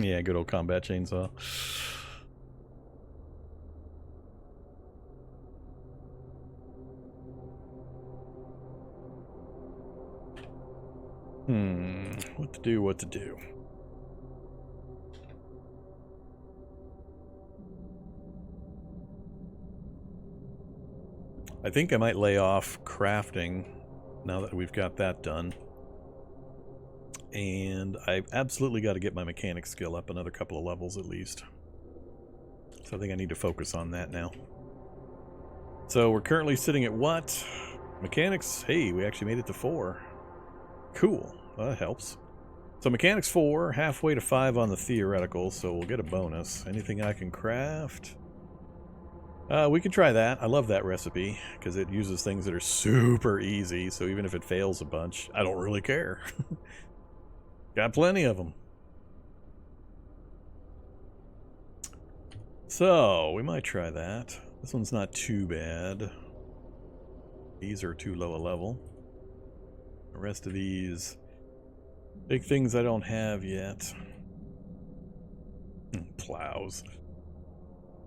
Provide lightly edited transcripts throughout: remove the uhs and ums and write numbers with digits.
Yeah, good old combat chainsaw. What to do, what to do. I think I might lay off crafting now that we've got that done. And I've absolutely got to get my mechanic skill up another couple of levels at least. So I think I need to focus on that now. So we're currently sitting at what? Mechanics, hey, we actually made it to 4. Cool, well, that helps. So mechanics 4, halfway to 5 on the theoretical, so we'll get a bonus. Anything I can craft? We can try that. I love that recipe, because it uses things that are super easy, so even if it fails a bunch, I don't really care. Got plenty of them. So, we might try that. This one's not too bad. These are too low a level. The rest of these, big things I don't have yet. Plows.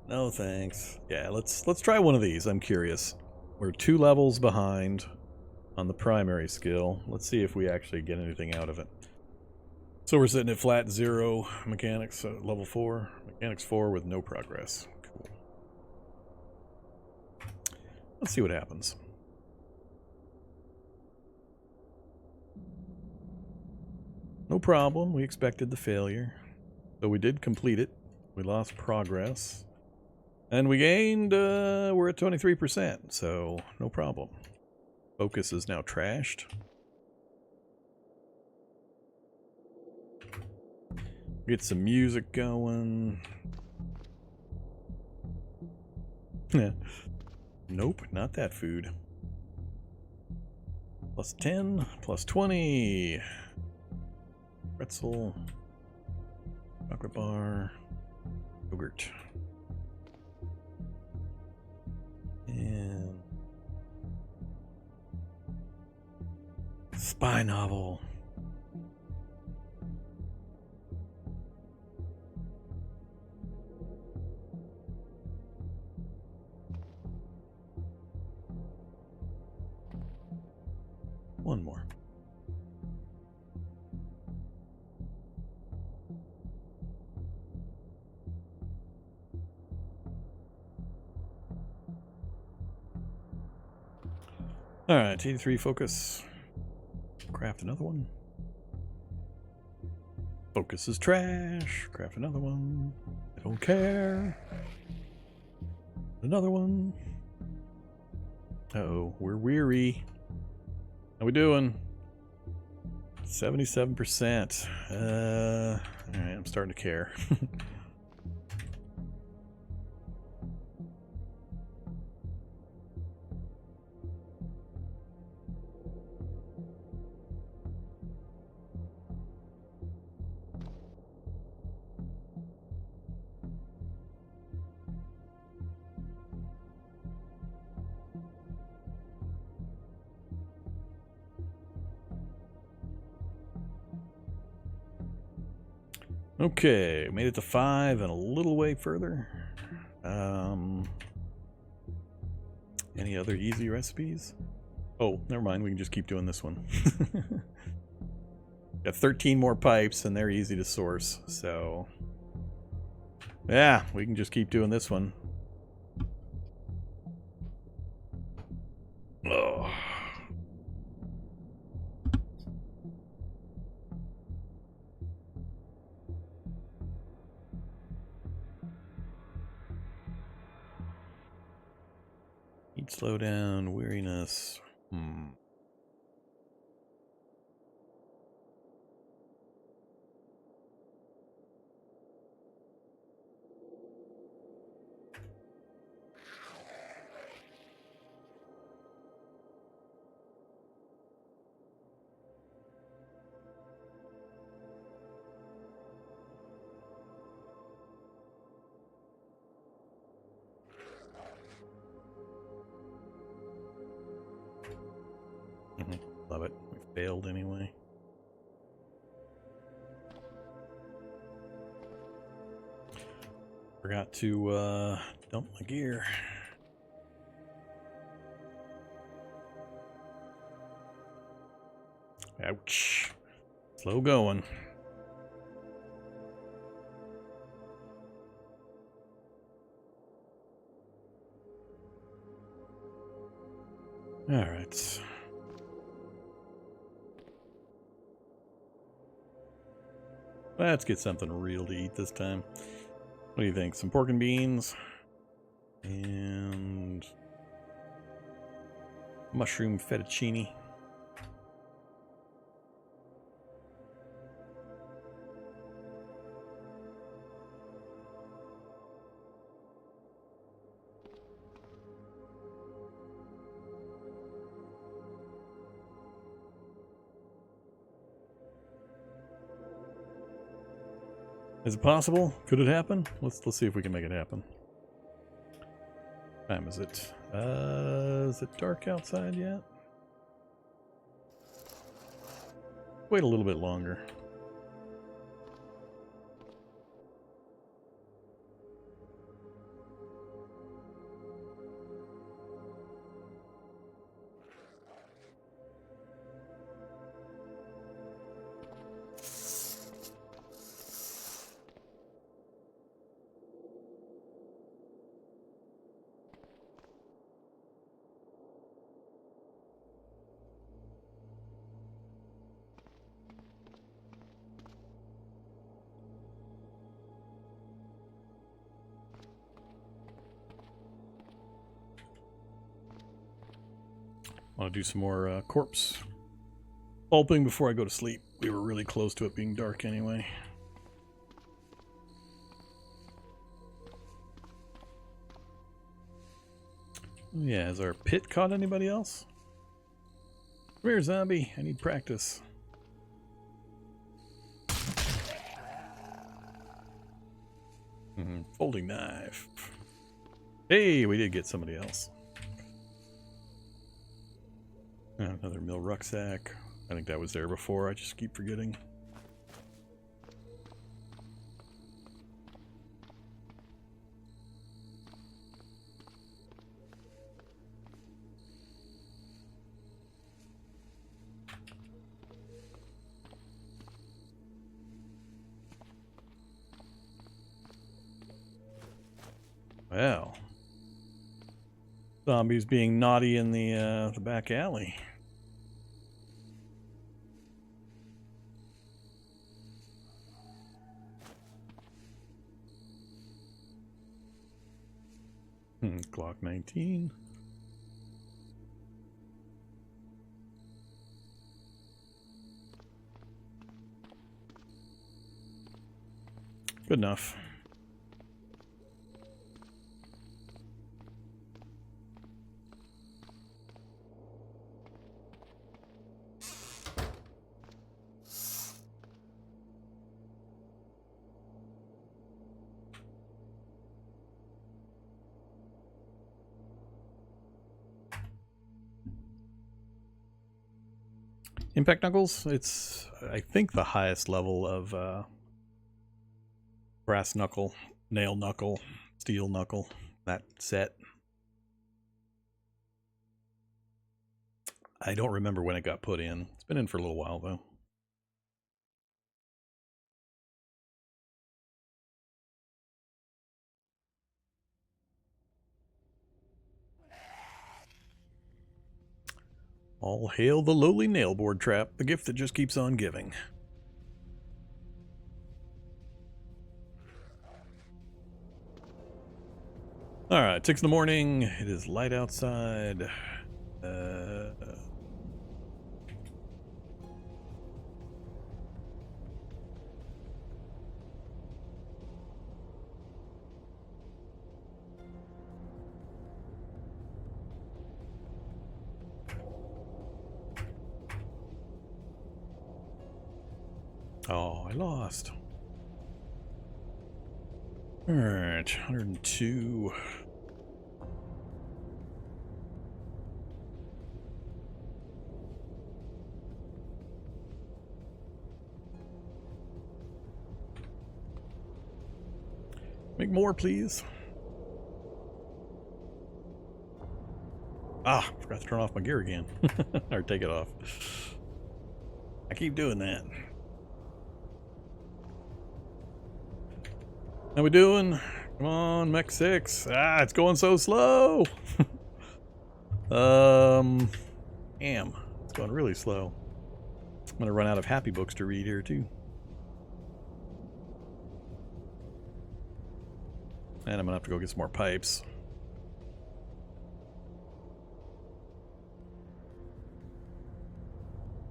No thanks. Yeah, let's try one of these. I'm curious. We're 2 levels behind on the primary skill. Let's see if we actually get anything out of it. So we're sitting at flat 0 mechanics, level 4. Mechanics 4 with no progress. Cool. Let's see what happens. No problem. We expected the failure. So we did complete it. We lost progress. And we gained, we're at 23%, so no problem. Focus is now trashed. Get some music going. Nope, not that food. Plus 10, plus 20. Pretzel. Chocolate bar. Yogurt. And spy novel. One more. Alright, 83 focus. Craft another one. Focus is trash. Craft another one. I don't care. Another one. Uh-oh, we're weary. How we doing? 77%. Alright, I'm starting to care. Okay, made it to 5 and a little way further. Any other easy recipes? Oh, never mind, we can just keep doing this one. Got 13 more pipes and they're easy to source, so... yeah, we can just keep doing this one. Oh. Heat slowdown, weariness. Love it. We failed anyway. Forgot to dump my gear. Ouch. Slow going. All right. Let's get something real to eat this time. What do you think? Some pork and beans and mushroom fettuccine. Is it possible? Could it happen? Let's see if we can make it happen. What time is it? Is it dark outside yet? Wait a little bit longer. Want to do some more corpse pulping before I go to sleep. We were really close to it being dark anyway. Yeah, has our pit caught anybody else? Come here, zombie. I need practice. Folding knife. Hey, we did get somebody else. Another mill rucksack. I think that was there before. I just keep forgetting. Well, zombies being naughty in the back alley. Clock 19. Good enough. Impact Knuckles, it's, I think, the highest level of brass knuckle, nail knuckle, steel knuckle, that set. I don't remember when it got put in. It's been in for a little while, though. All hail the lowly nailboard trap, the gift that just keeps on giving. Alright, 6 in the morning. It is light outside. Oh, I lost. Alright, 102. Make more, please. Ah, forgot to turn off my gear again. Or take it off. I keep doing that. How we doing? Come on, Mech 6. Ah, it's going so slow. Damn. It's going really slow. I'm gonna run out of happy books to read here too. And I'm gonna have to go get some more pipes.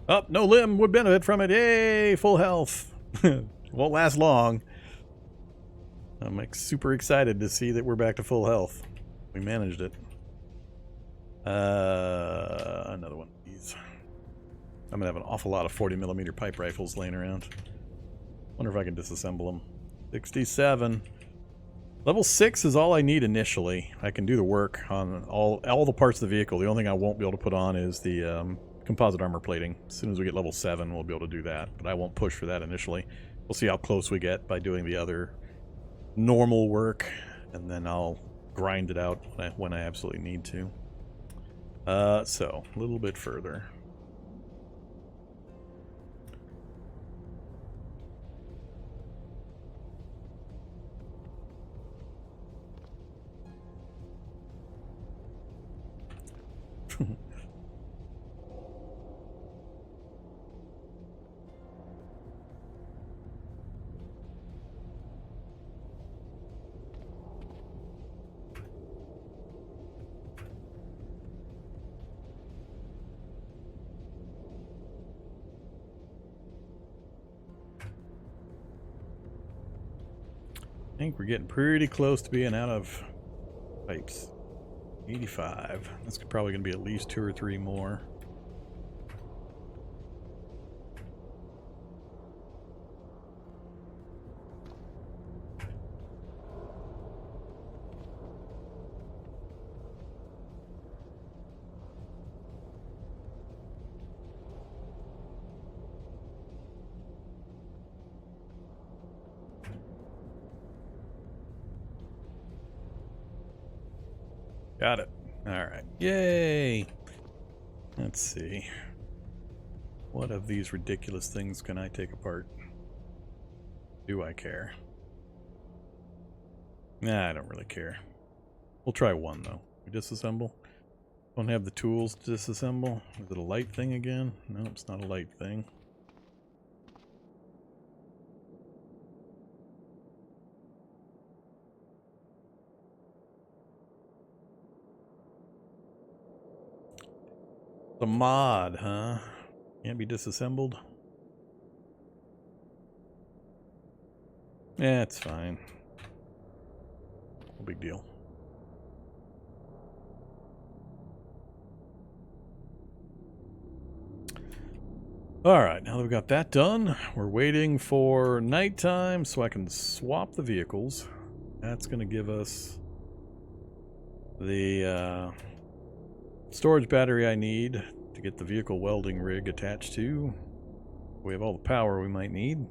Oh, no limb would benefit from it. Yay, full health. Won't last long. I'm like super excited to see that we're back to full health. We managed it. Another one of these. I'm gonna have an awful lot of 40mm pipe rifles laying around. Wonder if I can disassemble them. 67. Level 6 is all I need initially. I can do the work on all the parts of the vehicle. The only thing I won't be able to put on is the composite armor plating. As soon as we get level 7, we'll be able to do that. But I won't push for that initially. We'll see how close we get by doing the other normal work, and then I'll grind it out when I absolutely need to. So, a little bit further. I think we're getting pretty close to being out of pipes. 85. That's probably going to be at least 2 or 3 more. Got it. Alright. Yay! Let's see. What of these ridiculous things can I take apart? Do I care? Nah, I don't really care. We'll try one, though. We disassemble. Don't have the tools to disassemble. Is it a light thing again? No, it's not a light thing. The mod, huh? Can't be disassembled? Yeah, it's fine. No big deal. Alright, now that we've got that done, we're waiting for nighttime so I can swap the vehicles. That's going to give us the storage battery I need to get the vehicle welding rig attached to. We have all the power we might need.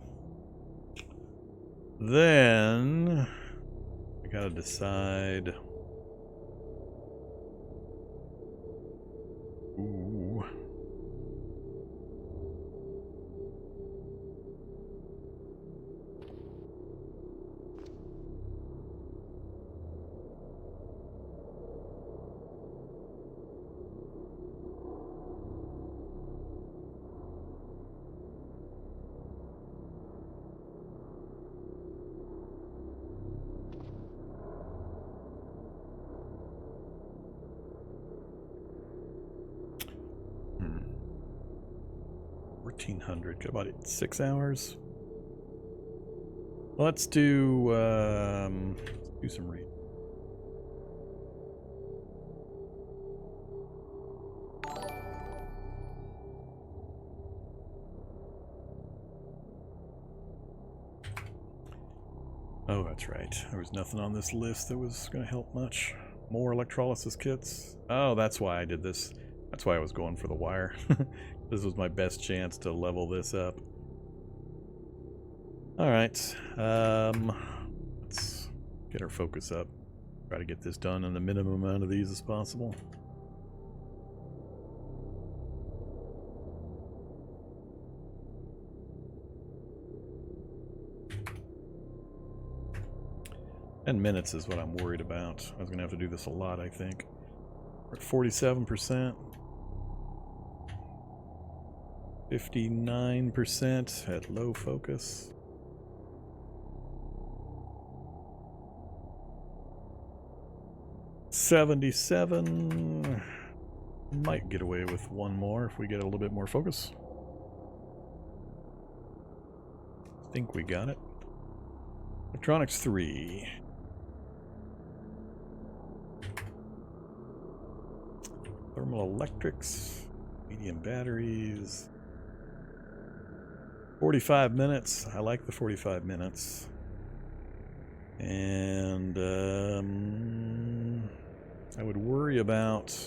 Then I gotta decide. Ooh. $1,400. Got about 6 hours. Let's do some read. Oh, that's right. There was nothing on this list that was going to help much. More electrolysis kits. Oh, that's why I did this. That's why I was going for the wire. This was my best chance to level this up. Alright. Let's Get our focus up. Try to get this done in the minimum amount of these as possible. And minutes is what I'm worried about. I was going to have to do this a lot, I think. We're at 47%. 59% at low focus. $77. Might get away with one more if we get a little bit more focus. I think we got it. Electronics 3. Thermal electrics. Medium batteries. 45 minutes. I like the 45 minutes. And I would worry about...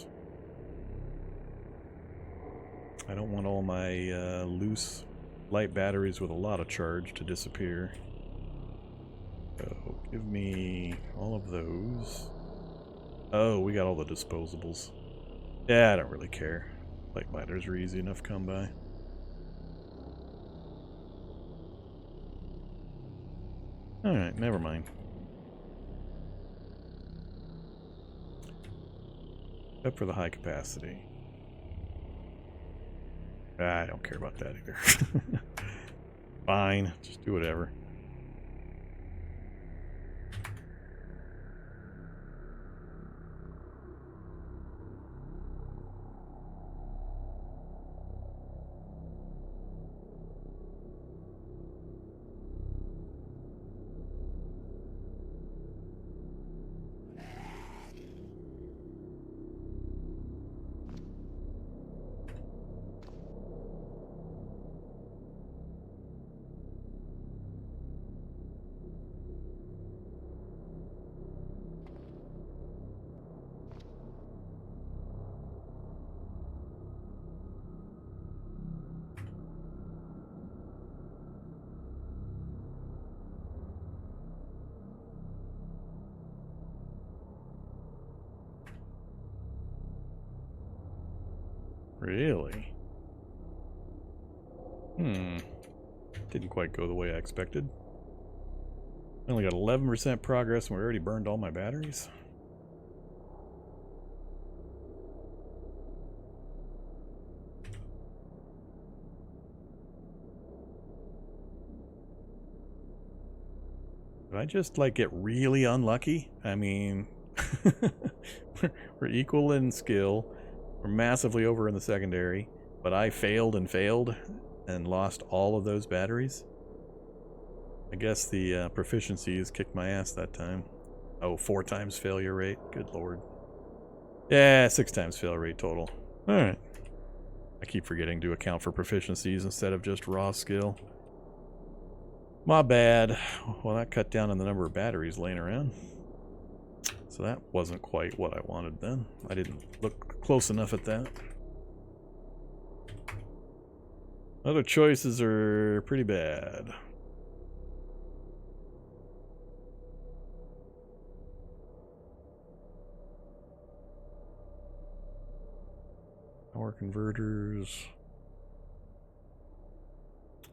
I don't want all my loose light batteries with a lot of charge to disappear. So give me all of those. Oh, we got all the disposables. Yeah, I don't really care. Light lighters are easy enough to come by. Alright, never mind. Except for the high capacity. I don't care about that either. Fine, just do whatever. Really? Didn't quite go the way I expected. I only got 11% progress and we already burned all my batteries. Did I just, like, get really unlucky? I mean, we're equal in skill. We're massively over in the secondary, but I failed and lost all of those batteries. I guess the proficiencies kicked my ass that time. Oh, 4 times failure rate. Good lord. Yeah, 6 times failure rate total. Alright. I keep forgetting to account for proficiencies instead of just raw skill. My bad. Well, that cut down on the number of batteries laying around. So that wasn't quite what I wanted then. I didn't look close enough at that. Other choices are pretty bad. Power converters.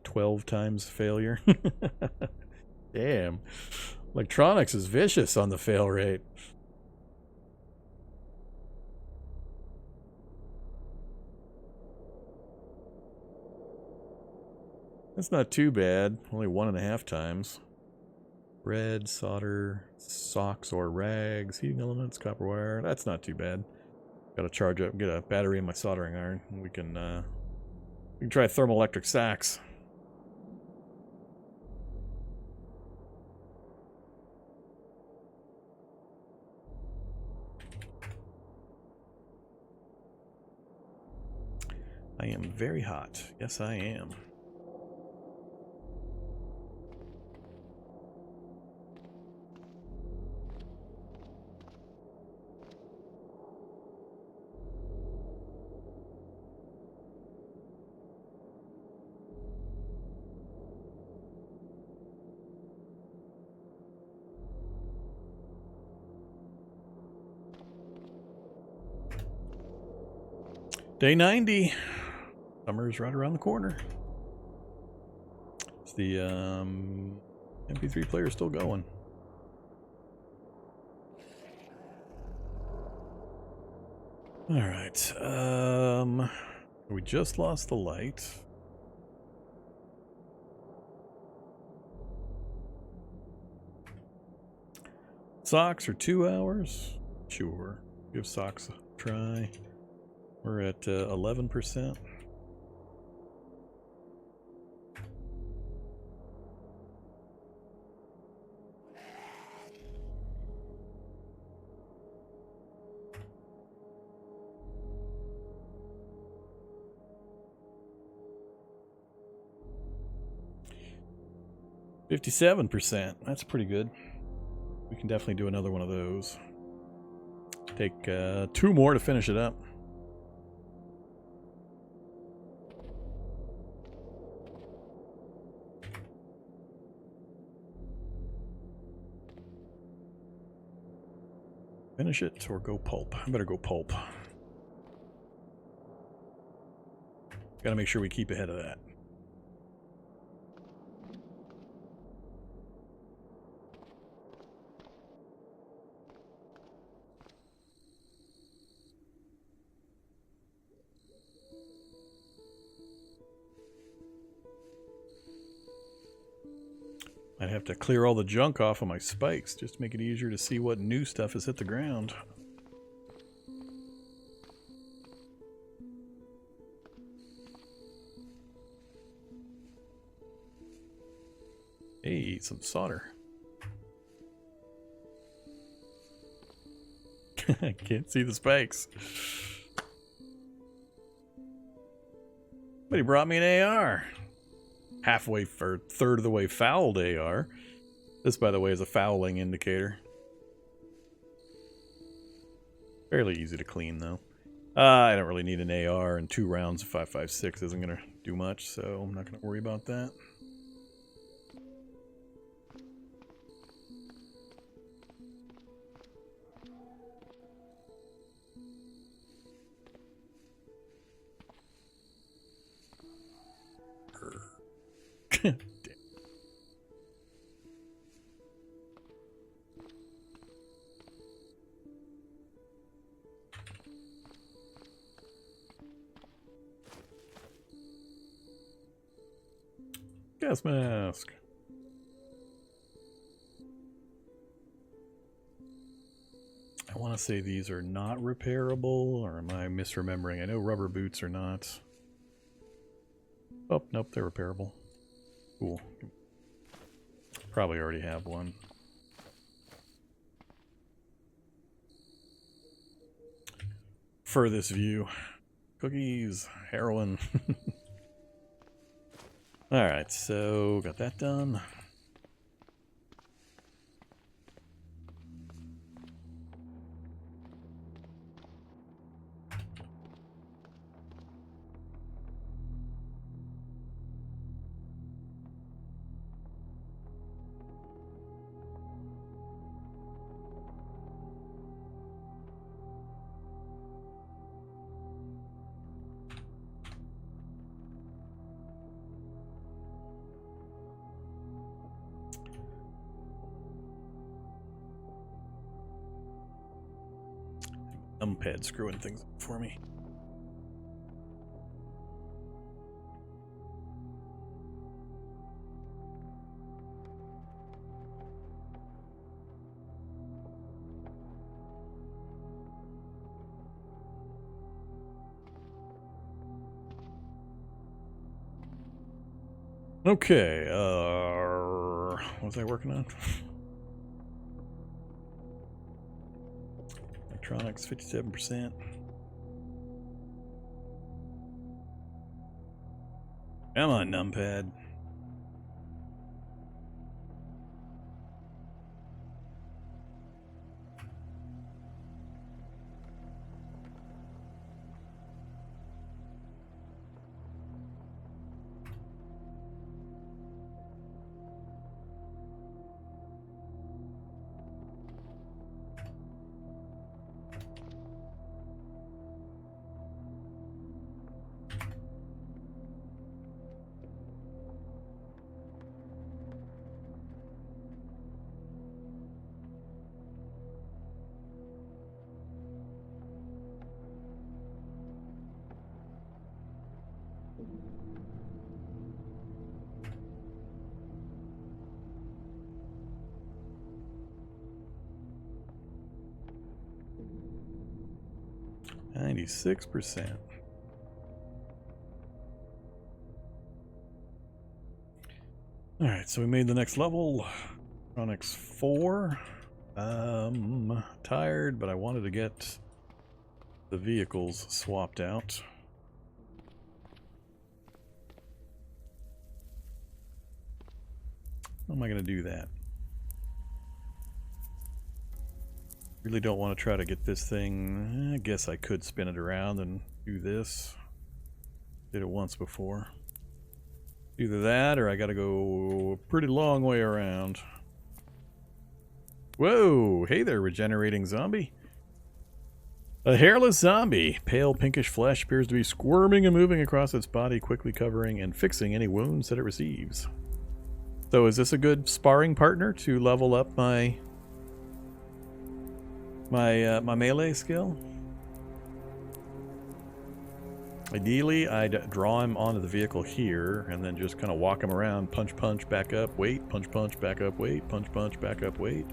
12 times failure. Damn. Electronics is vicious on the fail rate. That's not too bad. Only 1.5 times. Red, solder, socks or rags, heating elements, copper wire. That's not too bad. Gotta charge up, get a battery in my soldering iron. We can try thermoelectric sacks. I am very hot. Yes, I am. Day 90. Summer's right around the corner. Is the MP3 player still going? Alright. We just lost the light. Socks are 2 hours? Sure. Give socks a try. We're at 11%. %. That's pretty good. We can definitely do another one of those. Take 2 more to finish it up. Finish it or go pulp. I better go pulp. Gotta make sure we keep ahead of that. I'd have to clear all the junk off of my spikes just to make it easier to see what new stuff has hit the ground. Hey, some solder. I can't see the spikes. But he brought me an AR. Halfway or third of the way fouled AR. This, by the way, is a fouling indicator. Fairly easy to clean, though. I don't really need an AR, and 2 rounds of 5.56 isn't going to do much, so I'm not going to worry about that. Gas mask. I want to say these are not repairable, or am I misremembering? I know rubber boots are not. Oh, nope, they're repairable. Cool. Probably already have one. For this view. Cookies, heroin. Alright, so got that done. Numpad screwing things up for me. Okay, what was I working on? Electronics, 57%. Come on, numpad. 96%. Alright, so we made the next level. Onyx 4. Tired, but I wanted to get the vehicles swapped out. How am I going to do that? Really don't want to try to get this thing. I guess I could spin it around and do this. Did it once before. Either that or I got to go a pretty long way around. Whoa! Hey there, regenerating zombie. A hairless zombie. Pale pinkish flesh appears to be squirming and moving across its body, quickly covering and fixing any wounds that it receives. So is this a good sparring partner to level up my melee skill? Ideally, I'd draw him onto the vehicle here and then just kind of walk him around, punch, punch, back up, wait, punch, punch, back up, wait, punch, punch, back up, wait.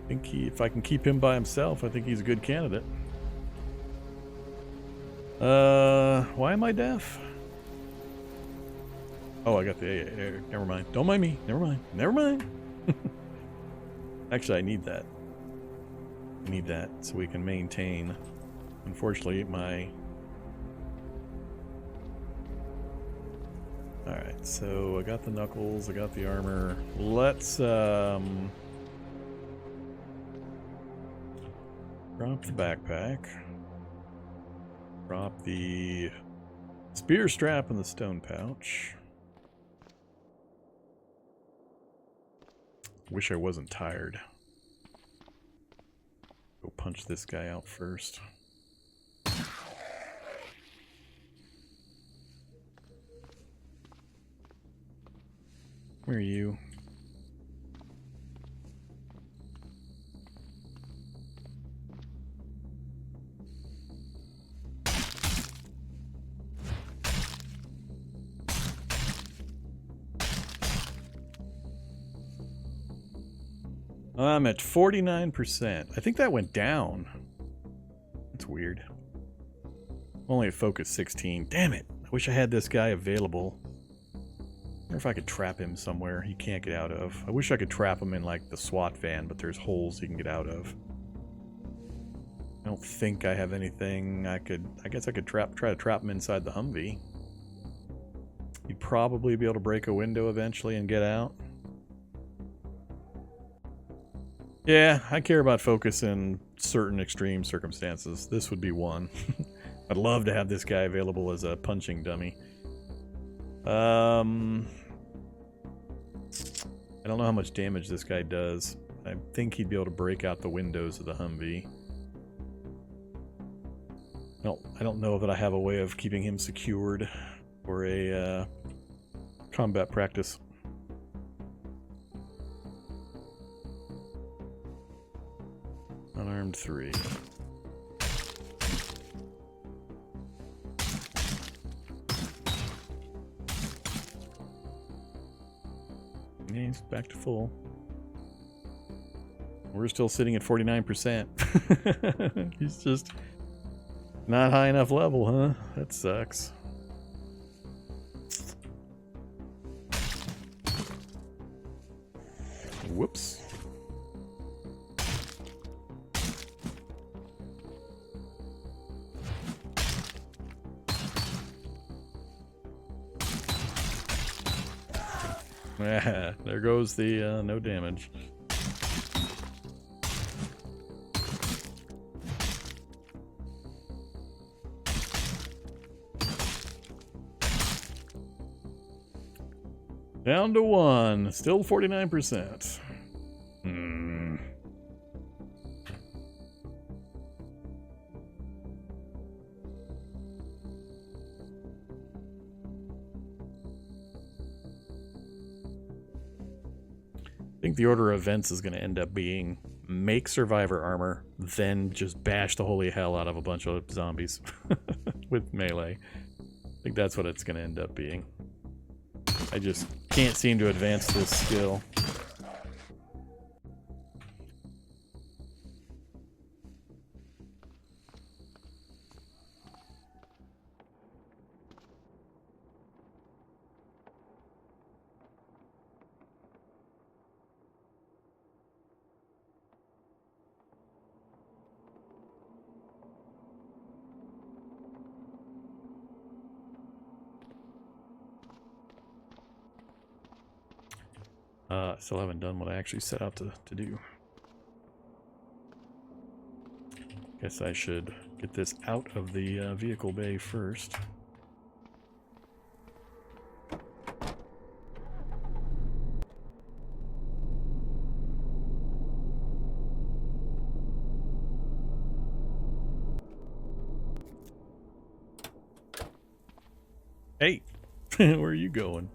I think if I can keep him by himself, I think he's a good candidate. Why am I deaf? Oh, I got the never mind. Don't mind me. Never mind. Never mind. Actually, I need that. I need that so we can maintain. Unfortunately, my... Alright, so I got the knuckles, I got the armor. Let's, drop the backpack. Drop the spear strap and the stone pouch. Wish I wasn't tired. Go punch this guy out first. Where are you? I'm at 49%. I think that went down. That's weird. Only at focus 16. Damn it. I wish I had this guy available. I wonder if I could trap him somewhere he can't get out of. I wish I could trap him in like the SWAT van, but there's holes he can get out of. I don't think I have anything I guess I could try to trap him inside the Humvee. He'd probably be able to break a window eventually and get out. Yeah, I care about focus in certain extreme circumstances. This would be one. I'd love to have this guy available as a punching dummy. I don't know how much damage this guy does. I think he'd be able to break out the windows of the Humvee. I don't know that I have a way of keeping him secured for a combat practice. Unarmed 3. Yeah, he's back to full. We're still sitting at 49%. He's just not high enough level, huh? That sucks. Whoops. There goes the no damage. Down to 1, still 49%. I think the order of events is going to end up being make survivor armor, then just bash the holy hell out of a bunch of zombies with melee. I think that's what it's going to end up being. I just can't seem to advance this skill. Still haven't done what I actually set out to do. Guess I should get this out of the vehicle bay first. Hey, where are you going?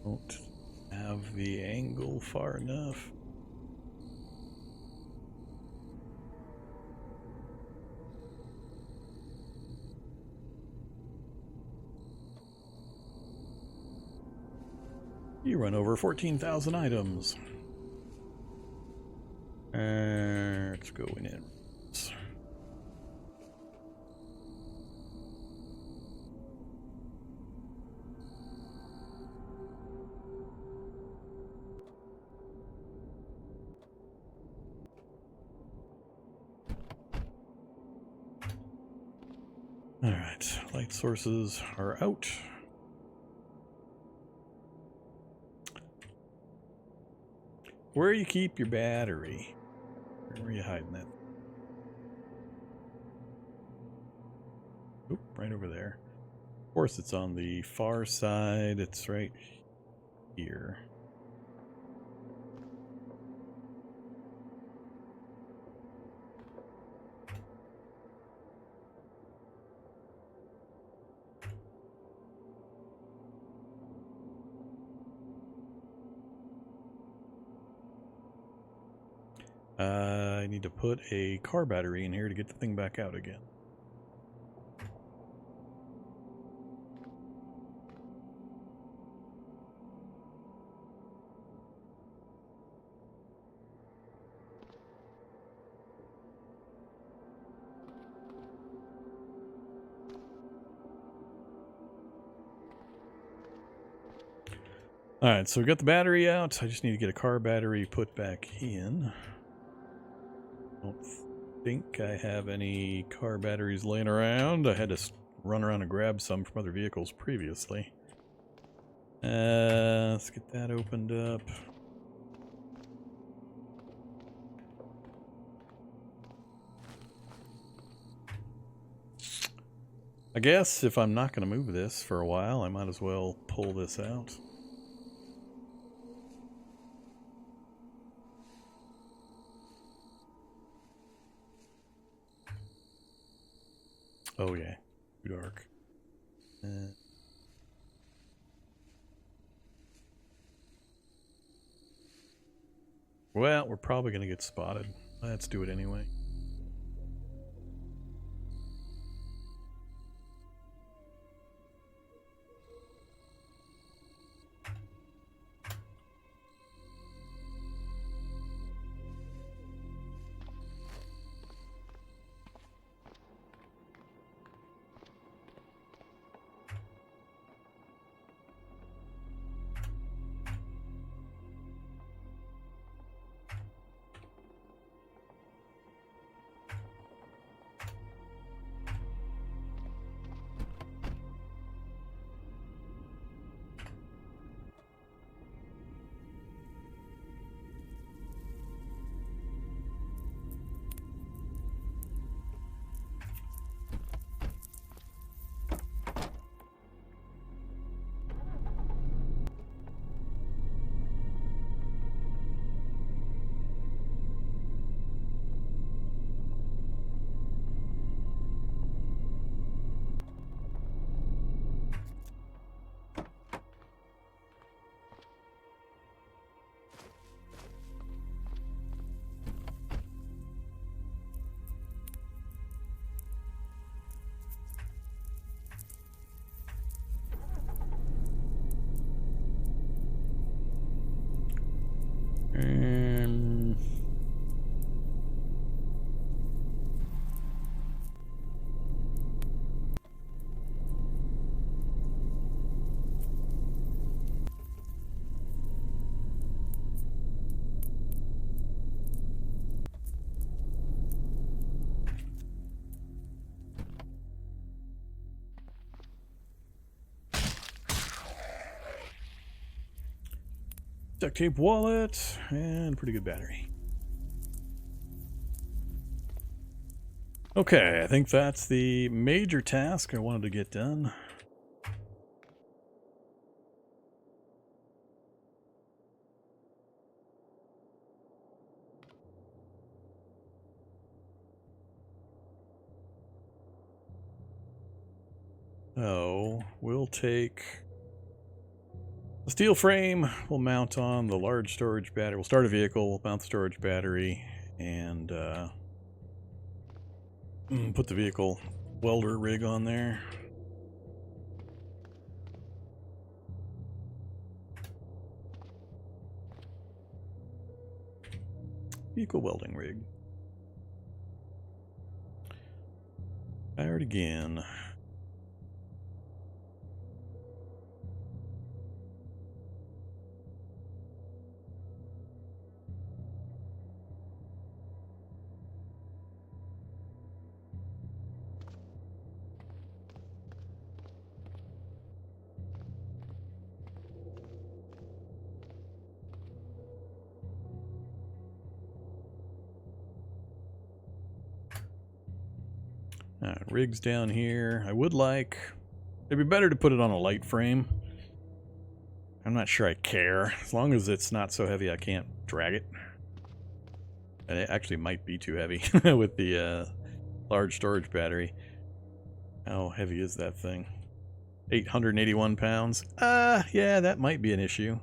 Don't have the angle far enough. You run over 14,000 items. Let's go in. Alright, light sources are out. Where you keep your battery? Where are you hiding that? Oop, right over there. Of course it's on the far side, it's right here. I need to put a car battery in here to get the thing back out again. Alright, so we got the battery out. I just need to get a car battery put back in. Don't think I have any car batteries laying around. I had to run around and grab some from other vehicles previously. Let's get that opened up. I guess if I'm not going to move this for a while, I might as well pull this out. Oh yeah, too dark. Well, we're probably going to get spotted. Let's do it anyway. Duct tape wallet and pretty good battery. Okay, I think that's the major task I wanted to get done. So, we'll take the steel frame, we'll mount on the large storage battery. We'll start a vehicle, we'll mount the storage battery, and put the vehicle welder rig on there. Vehicle welding rig. Fire it again. Alright, rig's down here. I would like... It'd be better to put it on a light frame. I'm not sure I care. As long as it's not so heavy I can't drag it. And it actually might be too heavy with the large storage battery. How heavy is that thing? 881 pounds? Yeah, that might be an issue.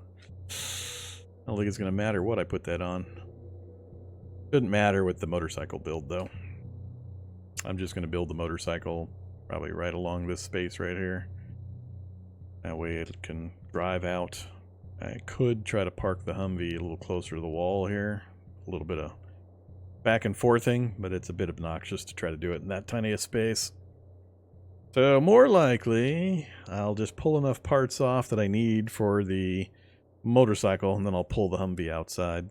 I don't think it's going to matter what I put that on. Shouldn't matter with the motorcycle build, though. I'm just going to build the motorcycle probably right along this space right here. That way it can drive out. I could try to park the Humvee a little closer to the wall here. A little bit of back and forthing, but it's a bit obnoxious to try to do it in that tiny a space. So more likely, I'll just pull enough parts off that I need for the motorcycle, and then I'll pull the Humvee outside.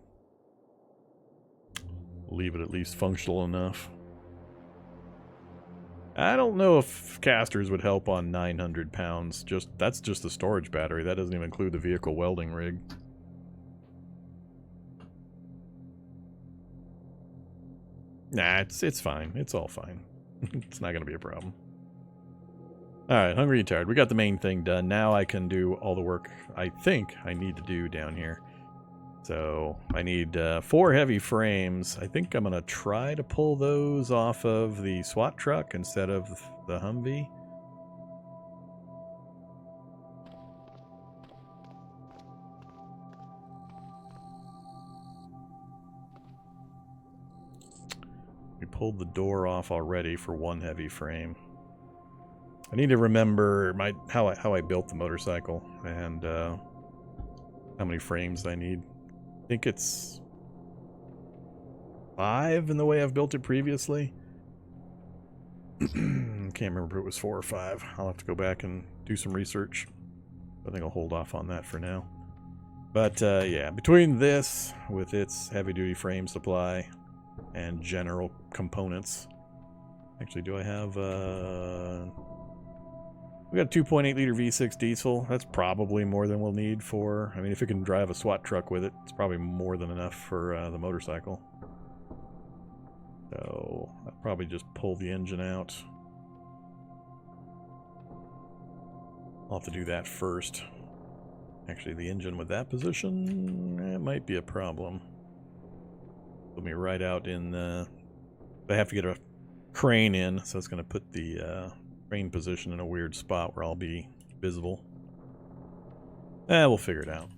Leave it at least functional enough. I don't know if casters would help on 900 pounds. That's just the storage battery. That doesn't even include the vehicle welding rig. Nah, it's fine. It's all fine. It's not going to be a problem. Alright, hungry and tired. We got the main thing done. Now I can do all the work I think I need to do down here. So I need 4 heavy frames. I think I'm going to try to pull those off of the SWAT truck instead of the Humvee. We pulled the door off already for 1 heavy frame. I need to remember how I built the motorcycle and how many frames I need. I think it's 5 in the way I've built it previously. Can't remember if it was 4 or 5. I'll have to go back and do some research. I think I'll hold off on that for now. But yeah, between this with its heavy-duty frame supply and general components. Actually, do I have we got a 2.8 liter V6 diesel. That's probably more than we'll need for... I mean, if it can drive a SWAT truck with it, it's probably more than enough for the motorcycle. So, I'll probably just pull the engine out. I'll have to do that first. Actually, the engine with that position, it might be a problem. Put me right out in the... I have to get a crane in, so it's going to put the... crane position in a weird spot where I'll be visible. We'll figure it out.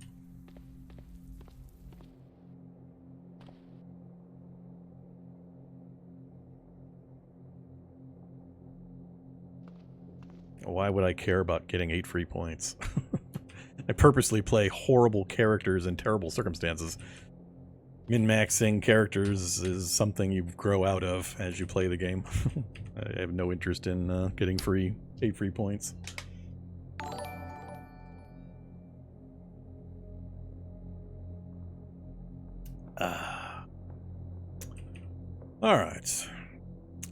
Why would I care about getting 8 free points? I purposely play horrible characters in terrible circumstances min-maxing characters is something you grow out of as you play the game. I have no interest in getting free points. Alright.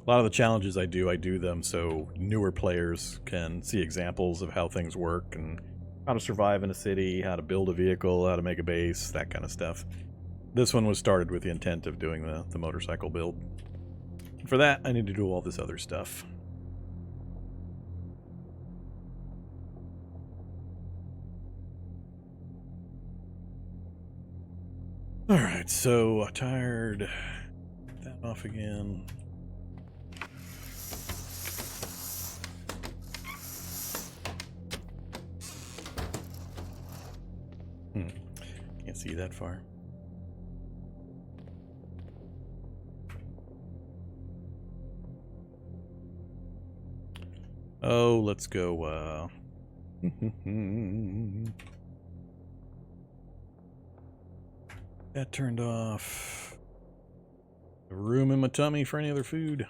A lot of the challenges I do them so newer players can see examples of how things work and how to survive in a city, how to build a vehicle, how to make a base, that kind of stuff. This one was started with the intent of doing the motorcycle build. And for that, I need to do all this other stuff. Alright, so tired. Get that off again. Can't see that far. Oh, let's go, that turned off. Room in my tummy for any other food.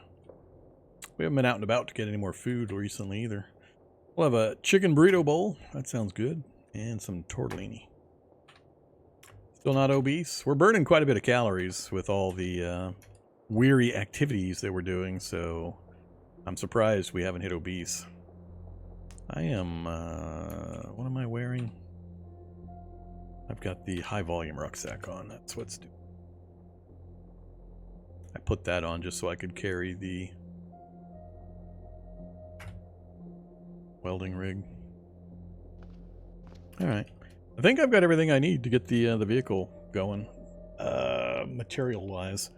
We haven't been out and about to get any more food recently either. We'll have a chicken burrito bowl. That sounds good. And some tortellini. Still not obese. We're burning quite a bit of calories with all the weary activities that we're doing, so I'm surprised we haven't hit obese. I am, what am I wearing? I've got the high volume rucksack on. That's what's doing. I put that on just so I could carry the welding rig. Alright. I think I've got everything I need to get the vehicle going, material-wise.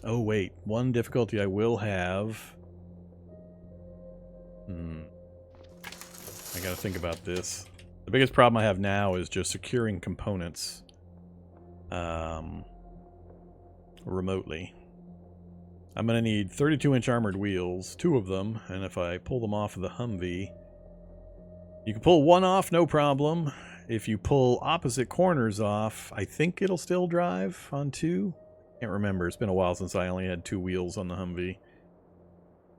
Oh, wait. One difficulty I will have. I gotta think about this. The biggest problem I have now is just securing components remotely. I'm gonna need 32-inch armored wheels, 2 of them, and if I pull them off of the Humvee, you can pull one off, no problem. If you pull opposite corners off, I think it'll still drive on 2. Can't remember. It's been a while since I only had 2 wheels on the Humvee.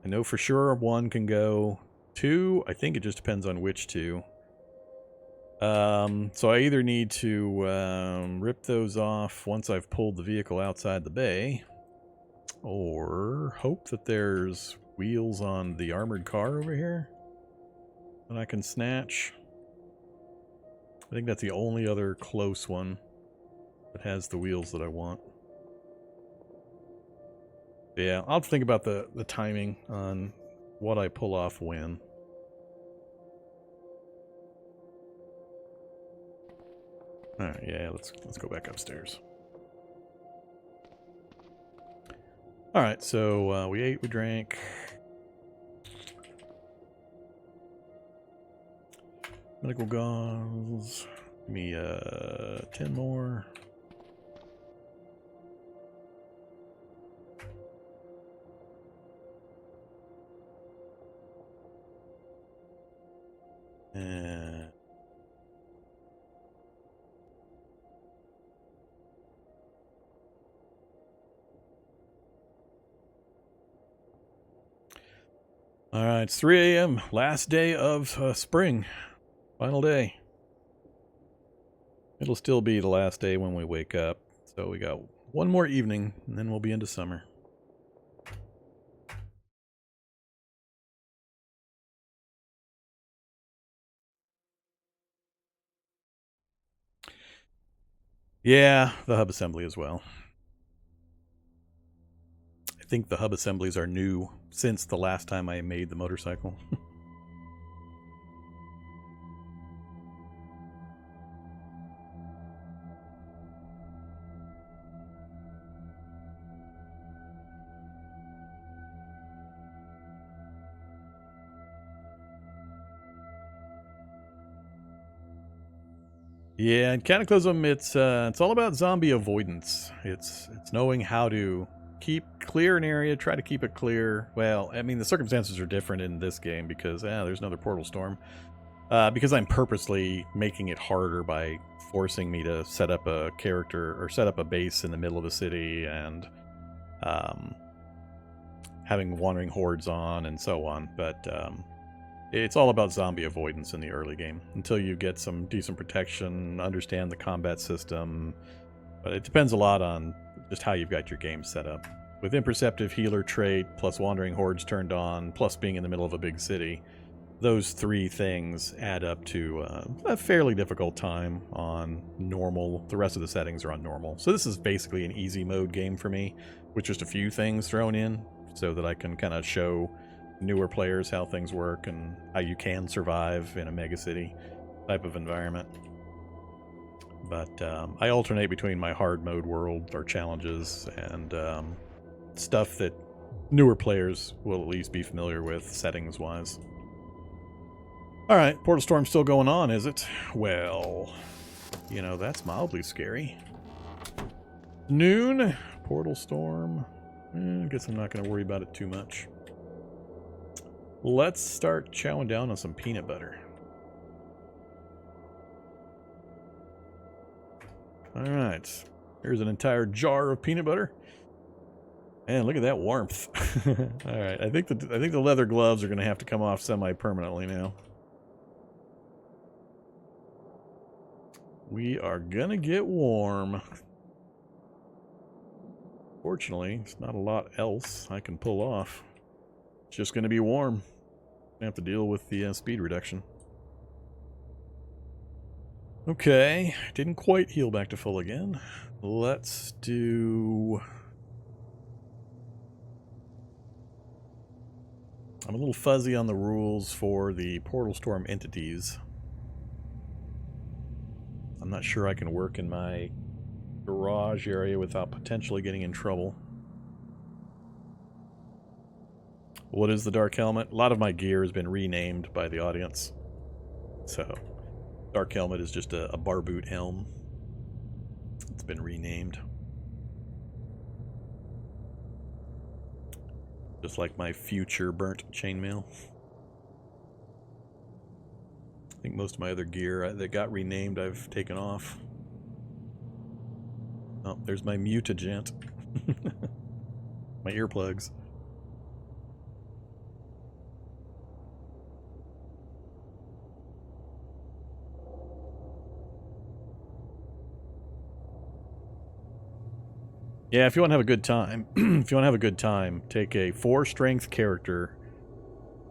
I know for sure 1 can go. 2, I think it just depends on which 2. So I either need to rip those off once I've pulled the vehicle outside the bay, or hope that there's wheels on the armored car over here that I can snatch. I think that's the only other close one that has the wheels that I want. Yeah, I'll think about the timing on what I pull off when. Alright, yeah, let's go back upstairs. Alright, so we ate, we drank. Medical gauze. Give me 10 more. And all right, it's 3 a.m. Last day of spring. Final day. It'll still be the last day when we wake up. So we got one more evening, and then we'll be into summer. Yeah, the hub assembly as well. I think the hub assemblies are new since the last time I made the motorcycle. Yeah, in Cataclysm, it's all about zombie avoidance. It's knowing how to clear an area, try to keep it clear. Well, I mean, the circumstances are different in this game because there's another portal storm. Because I'm purposely making it harder by forcing me to set up a character or set up a base in the middle of the city and having wandering hordes on and so on. But it's all about zombie avoidance in the early game until you get some decent protection, understand the combat system. But it depends a lot on just how you've got your game set up. With imperceptive healer trait, plus wandering hordes turned on, plus being in the middle of a big city, those three things add up to a fairly difficult time on normal. The rest of the settings are on normal. So this is basically an easy mode game for me, with just a few things thrown in, so that I can kind of show newer players how things work and how you can survive in a megacity type of environment. But I alternate between my hard mode world or challenges and stuff that newer players will at least be familiar with settings-wise. Alright, Portal Storm's still going on, is it? Well, you know, that's mildly scary. Noon, Portal Storm. I guess I'm not going to worry about it too much. Let's start chowing down on some peanut butter. Alright, here's an entire jar of peanut butter. And look at that warmth. Alright, I think the leather gloves are going to have to come off semi-permanently now. We are gonna get warm. Fortunately, there's not a lot else I can pull off. It's just gonna be warm. I have to deal with the speed reduction. Okay, didn't quite heal back to full again. Let's do... I'm a little fuzzy on the rules for the Portal Storm entities. I'm not sure I can work in my garage area without potentially getting in trouble. What is the Dark Helmet? A lot of my gear has been renamed by the audience. So, Dark Helmet is just a bar boot helm. It's been renamed. Just like my future burnt chainmail. I think most of my other gear that got renamed I've taken off. Oh, there's my mutagent. My earplugs. Yeah, if you want to have a good time, take a 4 strength character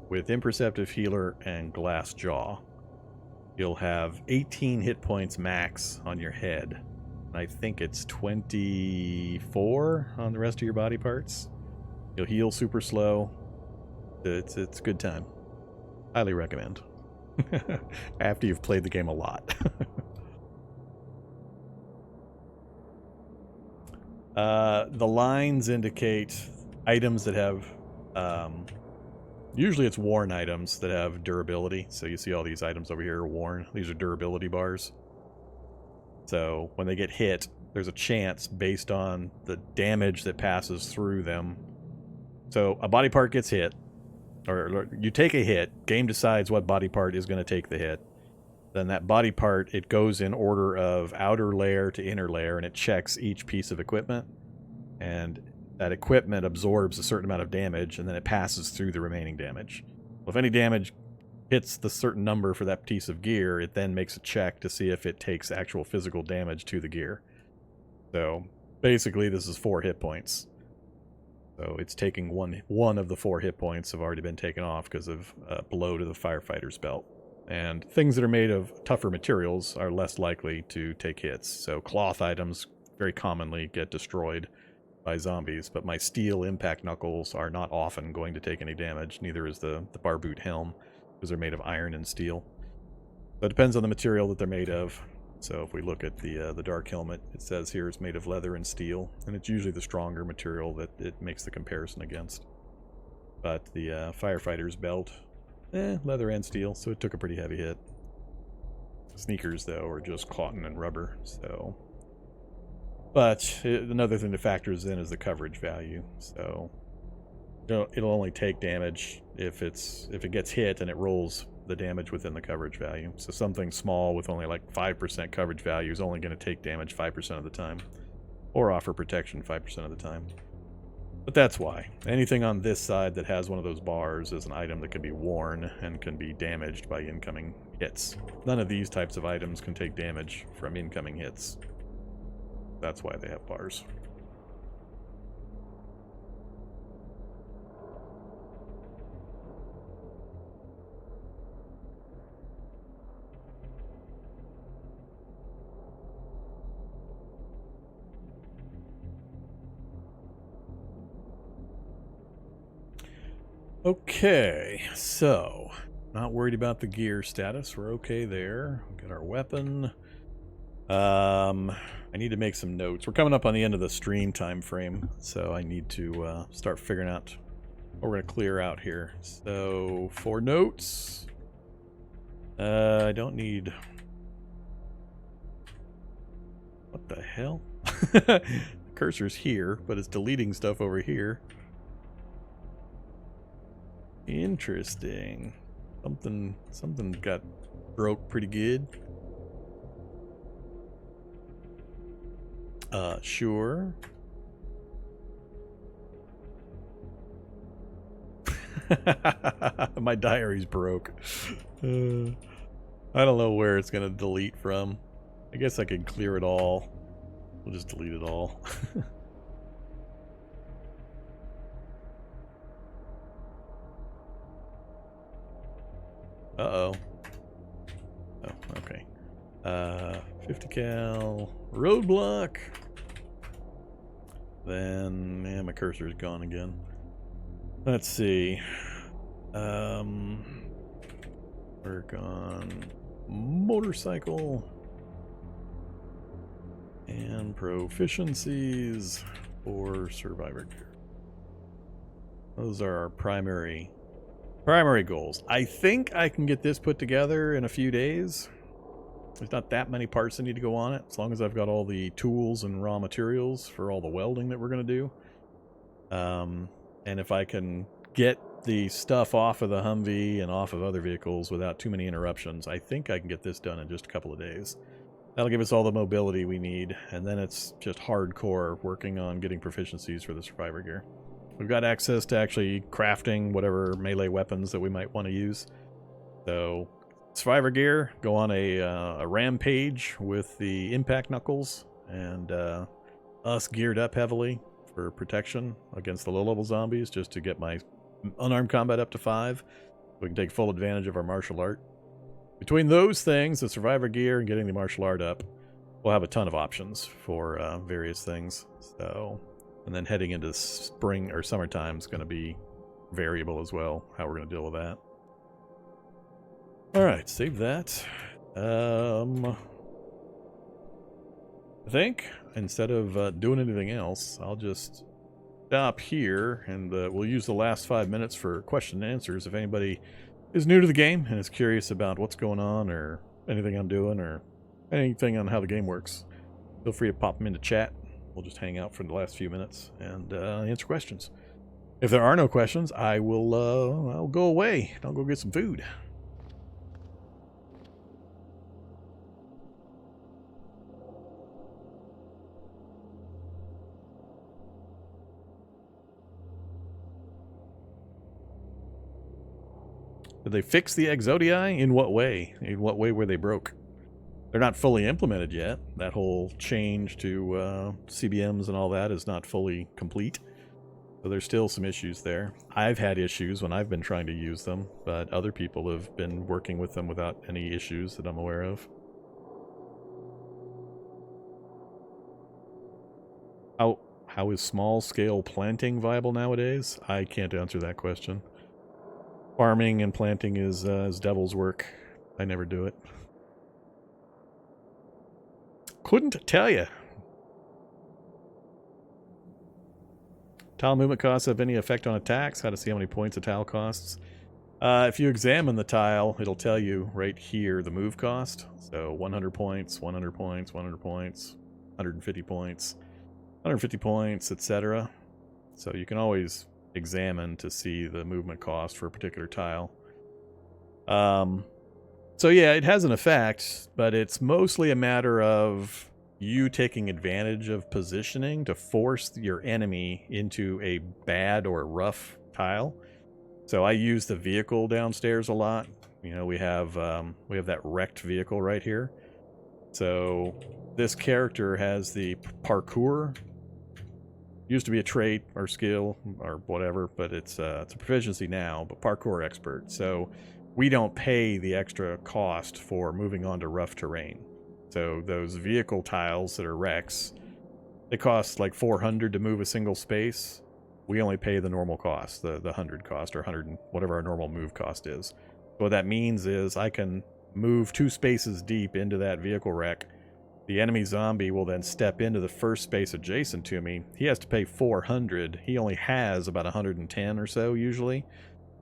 with imperceptive healer and glass jaw. You'll have 18 hit points max on your head. I think it's 24 on the rest of your body parts. You'll heal super slow. It's a good time. Highly recommend. After you've played the game a lot. The lines indicate items that have... usually it's worn items that have durability. So you see all these items over here are worn. These are durability bars. So when they get hit, there's a chance based on the damage that passes through them. So a body part gets hit, or you take a hit, game decides what body part is going to take the hit. Then that body part, it goes in order of outer layer to inner layer, and it checks each piece of equipment. And that equipment absorbs a certain amount of damage, and then it passes through the remaining damage. Well, if any damage hits the certain number for that piece of gear, it then makes a check to see if it takes actual physical damage to the gear. So basically this is 4 hit points. So it's taking one of the 4 hit points have already been taken off because of a blow to the firefighter's belt. And things that are made of tougher materials are less likely to take hits. So cloth items very commonly get destroyed by zombies, but my steel impact knuckles are not often going to take any damage. Neither is the bar boot helm, because they're made of iron and steel. So it depends on the material that they're made of. So if we look at the dark helmet, it says here it's made of leather and steel, and it's usually the stronger material that it makes the comparison against. But the firefighter's belt, leather and steel, so it took a pretty heavy hit. Sneakers, though, are just cotton and rubber, so... But another thing that factors in is the coverage value. So it'll only take damage if it gets hit and it rolls the damage within the coverage value. So something small with only like 5% coverage value is only going to take damage 5% of the time, or offer protection 5% of the time. But that's why. Anything on this side that has one of those bars is an item that can be worn and can be damaged by incoming hits. None of these types of items can take damage from incoming hits. That's why they have bars. Okay, so not worried about the gear status. We're okay there. We'll get our weapon. I need to make some notes. We're coming up on the end of the stream time frame, so I need to start figuring out what we're going to clear out here. So for notes, I don't need... What the hell? The cursor's here, but it's deleting stuff over here. Interesting. Something got broke pretty good. Sure. My diary's broke. I don't know where it's gonna delete from. I guess I could clear it all. We'll just delete it all. Uh-oh. Oh, okay. 50 cal roadblock. Then, yeah, my cursor's gone again. Let's see. Work on motorcycle and proficiencies for survivor gear. Those are our primary goals. I think I can get this put together in a few days. There's not that many parts that need to go on it, as long as I've got all the tools and raw materials for all the welding that we're going to do. And if I can get the stuff off of the Humvee and off of other vehicles without too many interruptions, I think I can get this done in just a couple of days. That'll give us all the mobility we need, and then it's just hardcore working on getting proficiencies for the survivor gear. We've got access to actually crafting whatever melee weapons that we might want to use. So, survivor gear, go on a rampage with the impact knuckles, and us geared up heavily for protection against the low-level zombies, just to get my unarmed combat up to 5. We can take full advantage of our martial art. Between those things, the survivor gear and getting the martial art up, we'll have a ton of options for various things. So... And then heading into spring or summertime is going to be variable as well, how we're going to deal with that. Alright, save that. I think, instead of doing anything else, I'll just stop here, and we'll use the last 5 minutes for question and answers. If anybody is new to the game and is curious about what's going on, or anything I'm doing, or anything on how the game works, feel free to pop them into chat. We'll just hang out for the last few minutes and answer questions. If there are no questions, I will I'll go away. I'll go get some food. Did they fix the Exodii? In what way? In what way were they broke? They're not fully implemented yet. That whole change to CBMs and all that is not fully complete. So there's still some issues there. I've had issues when I've been trying to use them, but other people have been working with them without any issues that I'm aware of. How is small-scale planting viable nowadays? I can't answer that question. Farming and planting is devil's work. I never do it. Couldn't tell you. Tile movement costs have any effect on attacks? How to see how many points a tile costs? If you examine the tile, it'll tell you right here the move cost. So 100 points, 100 points, 100 points, 150 points, 150 points, etc. So you can always examine to see the movement cost for a particular tile. So yeah, it has an effect, but it's mostly a matter of you taking advantage of positioning to force your enemy into a bad or rough tile. So I use the vehicle downstairs a lot. You know, we have that wrecked vehicle right here. So this character has the parkour. Used to be a trait or skill or whatever, but it's a proficiency now, but parkour expert. So we don't pay the extra cost for moving on to rough terrain. So those vehicle tiles that are wrecks, they cost like 400 to move a single space. We only pay the normal cost, the 100 cost, or 100, whatever our normal move cost is. What that means is I can move 2 spaces deep into that vehicle wreck. The enemy zombie will then step into the first space adjacent to me. He has to pay 400. He only has about 110 or so usually.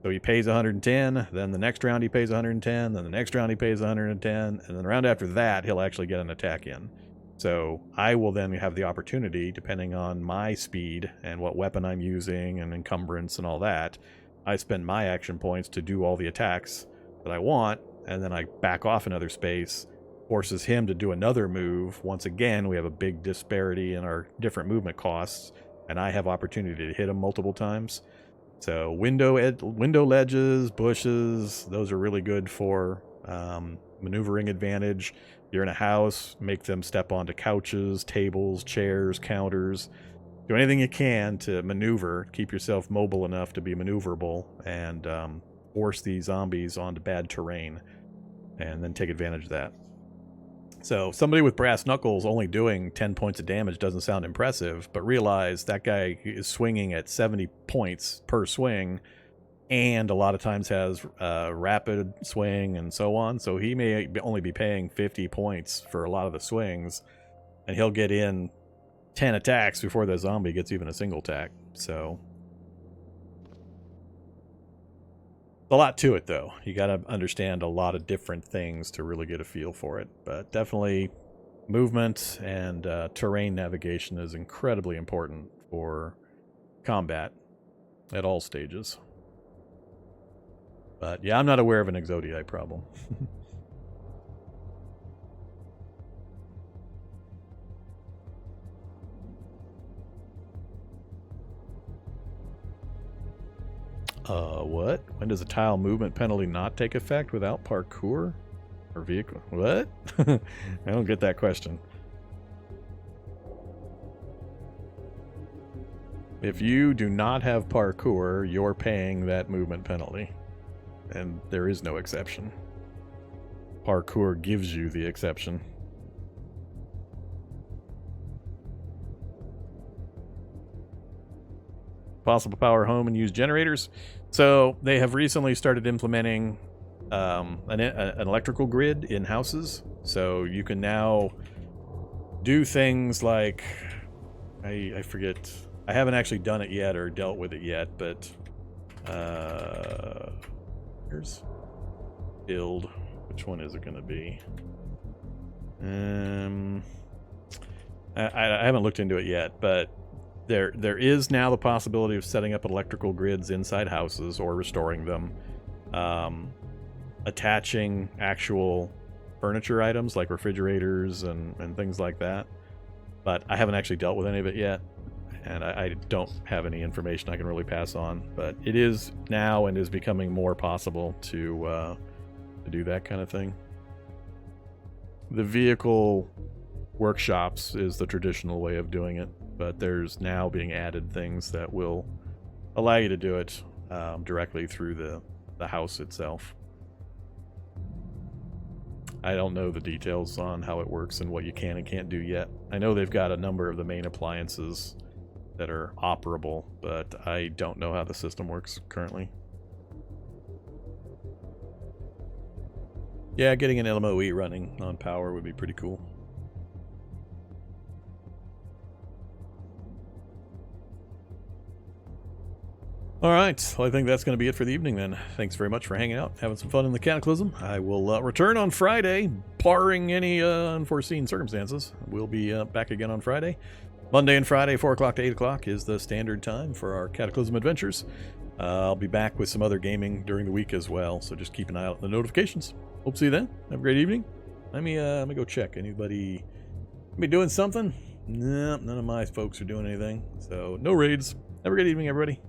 So he pays 110, then the next round he pays 110, then the next round he pays 110, and then the round after that he'll actually get an attack in. So I will then have the opportunity, depending on my speed and what weapon I'm using and encumbrance and all that, I spend my action points to do all the attacks that I want, and then I back off another space, forces him to do another move. Once again, we have a big disparity in our different movement costs, and I have opportunity to hit him multiple times. So window ledges, bushes, those are really good for maneuvering advantage. If you're in a house, make them step onto couches, tables, chairs, counters. Do anything you can to maneuver, keep yourself mobile enough to be maneuverable, and force these zombies onto bad terrain, and then take advantage of that. So somebody with brass knuckles only doing 10 points of damage doesn't sound impressive, but realize that guy is swinging at 70 points per swing, and a lot of times has rapid swing and so on. So he may only be paying 50 points for a lot of the swings, and he'll get in 10 attacks before the zombie gets even a single attack. So a lot to it, though. You got to understand a lot of different things to really get a feel for it. But definitely movement and terrain navigation is incredibly important for combat at all stages. But yeah, I'm not aware of an Exodii problem. What? When does a tile movement penalty not take effect without parkour or vehicle? What? I don't get that question. If you do not have parkour, you're paying that movement penalty. And there is no exception. Parkour gives you the exception. Possible power home and use generators. So they have recently started implementing an electrical grid in houses. So you can now do things like, I forget, I haven't actually done it yet or dealt with it yet, but here's build. Which one is it going to be? I haven't looked into it yet, but there is now the possibility of setting up electrical grids inside houses or restoring them, attaching actual furniture items like refrigerators and things like that. But I haven't actually dealt with any of it yet, and I don't have any information I can really pass on. But it is now and is becoming more possible to do that kind of thing. The vehicle workshops is the traditional way of doing it, but there's now being added things that will allow you to do it directly through the house itself. I don't know the details on how it works and what you can and can't do yet. I know they've got a number of the main appliances that are operable, but I don't know how the system works currently. Yeah, getting an LMOE running on power would be pretty cool. Alright, well I think that's going to be it for the evening then. Thanks very much for hanging out, having some fun in the Cataclysm. I will return on Friday, barring any unforeseen circumstances. We'll be back again on Friday. Monday and Friday, 4 o'clock to 8 o'clock is the standard time for our Cataclysm adventures. I'll be back with some other gaming during the week as well, so just keep an eye out on the notifications. Hope to see you then. Have a great evening. Let me go check. Anybody doing something? No, none of my folks are doing anything. So no raids. Have a great evening, everybody.